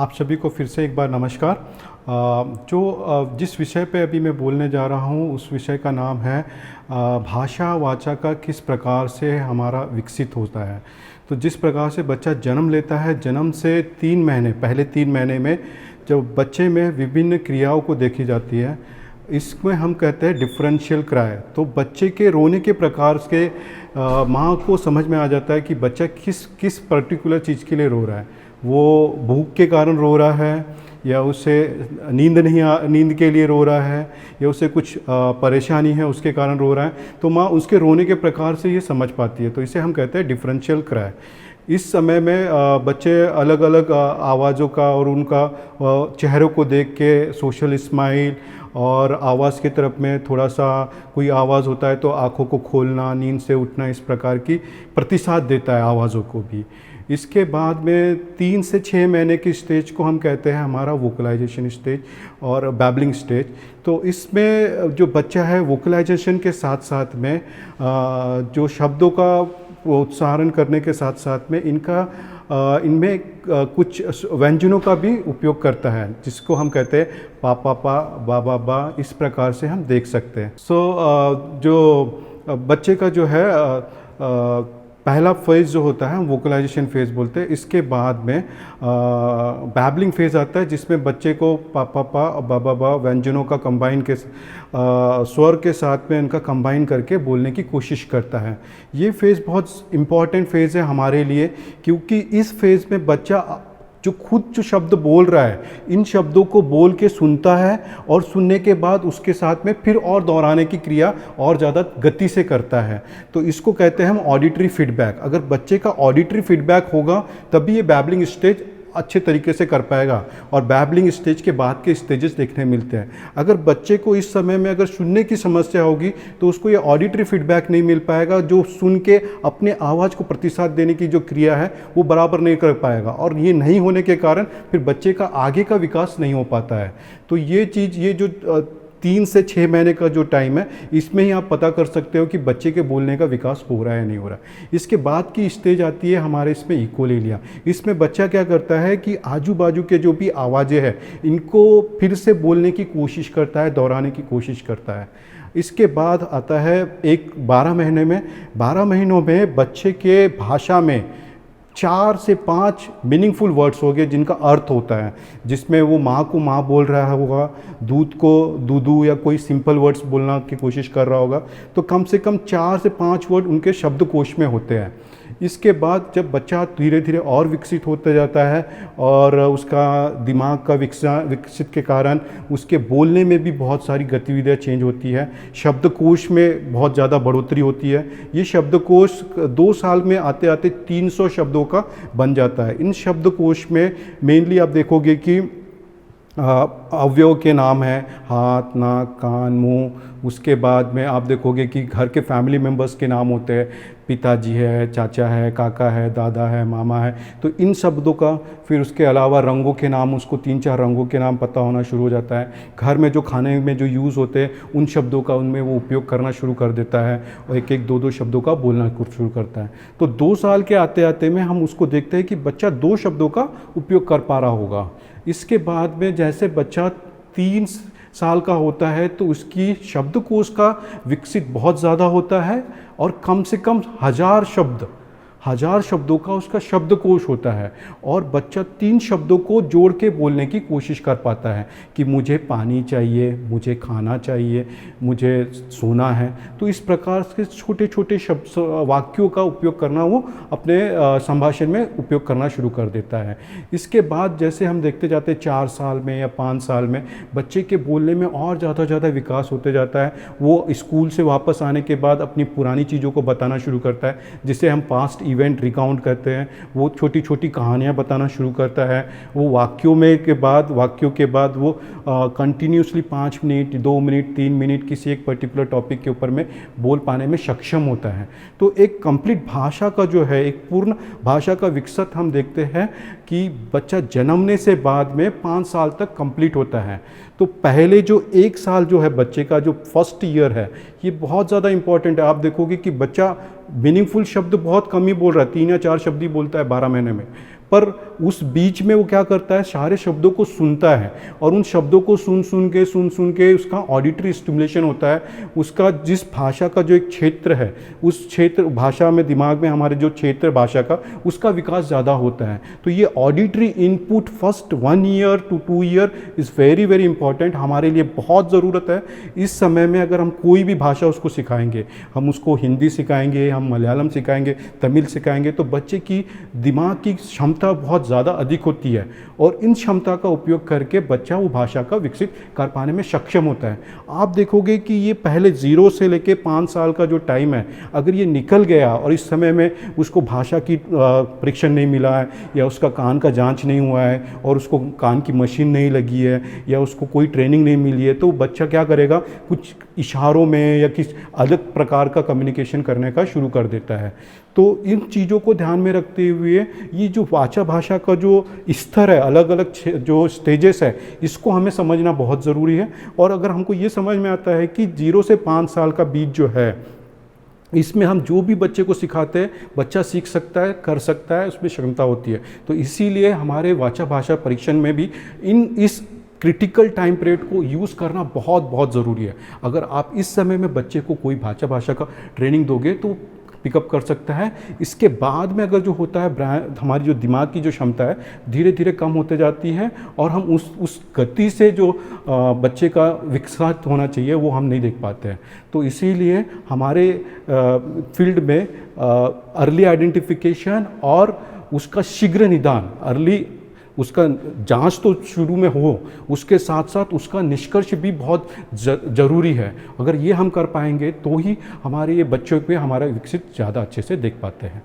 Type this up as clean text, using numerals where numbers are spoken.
आप सभी को फिर से एक बार नमस्कार। जिस विषय पे अभी मैं बोलने जा रहा हूँ उस विषय का नाम है भाषा वाचा का किस प्रकार से हमारा विकसित होता है। तो जिस प्रकार से बच्चा जन्म लेता है, जन्म से 3 महीने पहले 3 महीने में जब बच्चे में विभिन्न क्रियाओं को देखी जाती है, इसमें हम कहते हैं डिफरेंशियल क्राई। तो बच्चे के रोने के प्रकार से माँ को समझ में आ जाता है कि बच्चा किस किस पर्टिकुलर चीज़ के लिए रो रहा है। वो भूख के कारण रो रहा है, या उसे नींद के लिए रो रहा है, या उसे कुछ परेशानी है उसके कारण रो रहा है। तो माँ उसके रोने के प्रकार से ये समझ पाती है। तो इसे हम कहते हैं डिफरेंशियल क्राई। इस समय में बच्चे अलग अलग आवाज़ों का और उनका चेहरों को देख के सोशल स्माइल और आवाज़ की तरफ में थोड़ा सा कोई आवाज़ होता है तो आँखों को खोलना, नींद से उठना, इस प्रकार की प्रतिसाद देता है आवाज़ों को भी। इसके बाद में 3 से 6 महीने की स्टेज को हम कहते हैं हमारा वोकलाइजेशन स्टेज और बैबलिंग स्टेज। तो इसमें जो बच्चा है वोकलाइजेशन के साथ साथ में जो शब्दों का उच्चारण करने के साथ साथ में इनमें कुछ व्यंजनों का भी उपयोग करता है, जिसको हम कहते हैं पापा पा बा बा, इस प्रकार से हम देख सकते हैं। जो बच्चे का जो है पहला फेज़ जो होता है हम वोकलाइजेशन फेज़ बोलते हैं। इसके बाद में बैबलिंग फेज़ आता है, जिसमें बच्चे को पापा पा बा बा व्यंजनों का कंबाइन के स्वर के साथ में इनका कंबाइन करके बोलने की कोशिश करता है। ये फेज़ बहुत इम्पॉर्टेंट फेज़ है हमारे लिए, क्योंकि इस फेज़ में बच्चा जो शब्द बोल रहा है, इन शब्दों को बोल के सुनता है और सुनने के बाद उसके साथ में फिर और दोहराने की क्रिया और ज़्यादा गति से करता है। तो इसको कहते हैं हम ऑडिटरी फीडबैक। अगर बच्चे का ऑडिटरी फीडबैक होगा तभी ये बैबलिंग स्टेज अच्छे तरीके से कर पाएगा। और बैबलिंग स्टेज के बाद के स्टेजेस देखने मिलते हैं। अगर बच्चे को इस समय में अगर सुनने की समस्या होगी तो उसको ये ऑडिटरी फीडबैक नहीं मिल पाएगा, जो सुन के अपने आवाज़ को प्रतिसाद देने की जो क्रिया है वो बराबर नहीं कर पाएगा, और ये नहीं होने के कारण फिर बच्चे का आगे का विकास नहीं हो पाता है। तो ये चीज़, ये जो 3 से 6 महीने का जो टाइम है, इसमें ही आप पता कर सकते हो कि बच्चे के बोलने का विकास हो रहा है या नहीं हो रहा है। इसके बाद की स्टेज आती है हमारे इसमें इकोलेलिया। इसमें बच्चा क्या करता है कि आजू बाजू के जो भी आवाज़ें हैं इनको फिर से बोलने की कोशिश करता है, दोहराने की कोशिश करता है। इसके बाद आता है एक 12 महीने में। 12 महीनों में बच्चे के भाषा में 4 से 5 मीनिंगफुल वर्ड्स हो गए जिनका अर्थ होता है, जिसमें वो माँ को माँ बोल रहा होगा, दूध को दूधू, या कोई सिंपल वर्ड्स बोलना की कोशिश कर रहा होगा। तो कम से कम 4 से 5 वर्ड उनके शब्दकोश में होते हैं। इसके बाद जब बच्चा धीरे धीरे और विकसित होता जाता है और उसका दिमाग का विकसित के कारण उसके बोलने में भी बहुत सारी गतिविधियाँ चेंज होती है। शब्दकोश में बहुत ज़्यादा बढ़ोतरी होती है। ये शब्दकोश 2 साल में आते आते 300 शब्दों का बन जाता है। इन शब्दकोश में मेनली आप देखोगे कि अवयव के नाम हैं हाथ, नाक, कान, मुंह। उसके बाद में आप देखोगे कि घर के फैमिली मेम्बर्स के नाम होते हैं, पिताजी है, चाचा है, काका है, दादा है, मामा है। तो इन शब्दों का, फिर उसके अलावा रंगों के नाम, उसको 3-4 रंगों के नाम पता होना शुरू हो जाता है। घर में जो खाने में जो यूज़ होते हैं उन शब्दों का उनमें वो उपयोग करना शुरू कर देता है और एक एक 2-2 शब्दों का बोलना शुरू करता है। तो 2 साल के आते आते में हम उसको देखते हैं कि बच्चा 2 शब्दों का उपयोग कर पा रहा होगा। इसके बाद में जैसे बच्चा 3 साल का होता है तो उसकी शब्दकोश का विकसित बहुत ज़्यादा होता है और कम से कम 1000 शब्दों का उसका शब्दकोश होता है। और बच्चा 3 शब्दों को जोड़ के बोलने की कोशिश कर पाता है कि मुझे पानी चाहिए, मुझे खाना चाहिए, मुझे सोना है। तो इस प्रकार के छोटे छोटे शब्द वाक्यों का उपयोग करना वो अपने संभाषण में उपयोग करना शुरू कर देता है। इसके बाद जैसे हम देखते जाते 4 साल में या 5 साल में बच्चे के बोलने में और ज़्यादा विकास होते जाता है। वो स्कूल से वापस आने के बाद अपनी पुरानी चीज़ों को बताना शुरू करता है, जिसे हम पास्ट इवेंट रिकाउंट करते हैं। वो छोटी छोटी कहानियाँ बताना शुरू करता है। वो वाक्यों के बाद वो कंटिन्यूसली 5 मिनट, 2 मिनट, 3 मिनट किसी एक पर्टिकुलर टॉपिक के ऊपर में बोल पाने में सक्षम होता है। तो एक कंप्लीट भाषा का जो है, एक पूर्ण भाषा का विकसित हम देखते हैं कि बच्चा जन्मने से बाद में 5 साल तक कंप्लीट होता है। तो पहले जो 1 साल जो है बच्चे का जो फर्स्ट ईयर है, ये बहुत ज़्यादा इंपॉर्टेंट है। आप देखोगे कि बच्चा मीनिंगफुल शब्द बहुत कम ही बोल रहा है, 3 या 4 शब्द ही बोलता है 12 महीने में। पर उस बीच में वो क्या करता है, सारे शब्दों को सुनता है और उन शब्दों को सुन सुन के उसका ऑडिटरी स्टिमुलेशन होता है। उसका जिस भाषा का जो एक क्षेत्र है, उस क्षेत्र भाषा में दिमाग में हमारे जो क्षेत्र भाषा का, उसका विकास ज़्यादा होता है। तो ये auditory input first 1 year to 2 year is very very important, हमारे लिए बहुत ज़रूरत है। इस समय में अगर हम कोई भी भाषा उसको सिखाएंगे, हम उसको हिंदी सिखाएंगे, हम मलयालम सिखाएंगे, तमिल सिखाएंगे, तो बच्चे की दिमाग की क्षमता बहुत ज़्यादा अधिक होती है और इन क्षमता का उपयोग करके बच्चा वो भाषा का विकसित कर पाने में सक्षम होता है। आप देखोगे कि ये पहले 0 से लेके 5 साल का जो टाइम है, अगर ये निकल गया और इस समय में उसको भाषा की परीक्षण नहीं मिला है, या उसका कान का जांच नहीं हुआ है और उसको कान की मशीन नहीं लगी है, या उसको कोई ट्रेनिंग नहीं मिली है, तो बच्चा क्या करेगा, कुछ इशारों में या किस अलग प्रकार का कम्युनिकेशन करने का शुरू कर देता है। तो इन चीज़ों को ध्यान में रखते हुए ये जो वाचा भाषा का जो स्तर है, अलग अलग जो स्टेजेस है, इसको हमें समझना बहुत ज़रूरी है। और अगर हमको ये समझ में आता है कि 0 से 5 साल का बीच जो है, इसमें हम जो भी बच्चे को सिखाते हैं, बच्चा सीख सकता है, कर सकता है, उसमें क्षमता होती है। तो इसीलिए हमारे वाचा भाषा परीक्षण में भी इस क्रिटिकल टाइम पीरियड को यूज़ करना बहुत बहुत ज़रूरी है। अगर आप इस समय में बच्चे को कोई वाचा भाषा का ट्रेनिंग दोगे तो पिकअप कर सकता है। इसके बाद में अगर जो होता है, हमारी जो दिमाग की जो क्षमता है धीरे धीरे कम होते जाती है और हम उस गति से जो बच्चे का विकसित होना चाहिए वो हम नहीं देख पाते हैं। तो इसीलिए हमारे फील्ड में अर्ली आइडेंटिफिकेशन और उसका शीघ्र निदान, अर्ली उसका जांच तो शुरू में हो, उसके साथ साथ उसका निष्कर्ष भी बहुत ज़रूरी है। अगर ये हम कर पाएंगे तो ही हमारे ये बच्चों पे हमारा विकसित ज़्यादा अच्छे से देख पाते हैं।